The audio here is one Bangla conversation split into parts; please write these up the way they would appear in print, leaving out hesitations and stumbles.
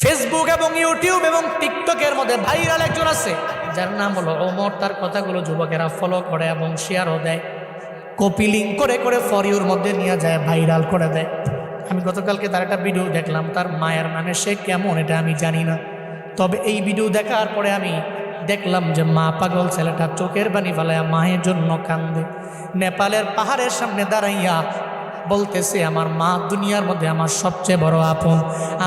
ফেসবুক এবং ইউটিউব এবং টিকটকের মধ্যে ভাইরাল একজন আছে যার নাম হলো ওমর। তার কথাগুলো যুবকেরা ফলো করে এবং শেয়ারও দেয়, কপি লিঙ্ক করে করে ফর ইউর মধ্যে নিয়ে যায়, ভাইরাল করে দেয়। আমি গতকালকে তার একটা ভিডিও দেখলাম, তার মায়ের নামে সে কেমন এটা আমি জানি না, তবে এই ভিডিও দেখার পরে আমি দেখলাম যে মা পাগল ছেলেটা চোখের পানি ফেলাইয়া মায়ের জন্য কান্দে। নেপালের পাহাড়ের সামনে দাঁড়াইয়া বলতেছে, আমার মা দুনিয়ার মধ্যে আমার সবচেয়ে বড় আপন।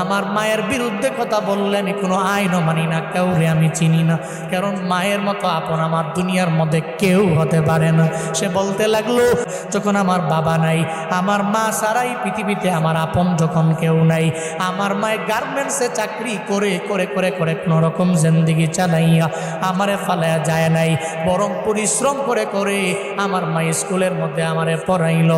আমার মায়ের বিরুদ্ধে কথা বললে আমি কোনো আইনও মানি না, কাউরে আমি চিনি না, কারণ মায়ের মতো আপন আমার দুনিয়ার মধ্যে কেউ হতে পারে না। সে বলতে লাগলো, যখন আমার বাবা নাই, আমার মা ছাড়াই পৃথিবীতে আমার আপন যখন কেউ নাই, আমার মায়ের গার্মেন্টসে চাকরি করে করে করে করে কোনো রকম জিন্দেগি চালাইয়া আমারে ফালাইয়া যায় নাই, বরং পরিশ্রম করে করে আমার মা স্কুলের মধ্যে আমারে পড়াইল।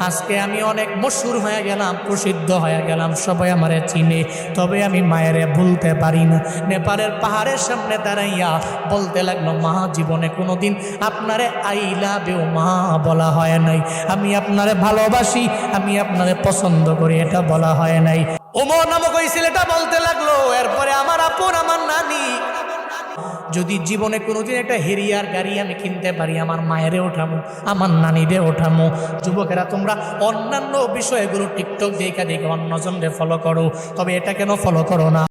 আজকে আমি অনেক মশহুর হয়ে গেলাম, প্রসিদ্ধ হয়ে গেলাম, সবাই আমারে চিনে, তবে আমি মায়েরে ভুলতে পারি না। নেপালের পাহাড়ের সামনে দাঁড়াইয়া বলতে লাগলো, মা জীবনে কোনোদিন আপনারে আই লাভ ইউ মা বলা হয় নাই, আমি আপনারে ভালোবাসি, আমি আপনারে পছন্দ করি, এটা বলা হয় নাই। ওমর নামক ওই ছেলেটা বলতে লাগলো, এরপরে আমার আপন আমার নানি, যদি জীবনে কোনোদিন একটা হেরিয়ার গাড়ি আমি কিনতে পারি, আমার মায়েরে ওঠামো, আমার নানিরে ওঠামো। যুবকেরা তোমরা অন্যান্য বিষয়গুলো টিকটক দেখে দেখে অন্যজনকে ফলো করো, তবে এটা কেন ফলো করো না?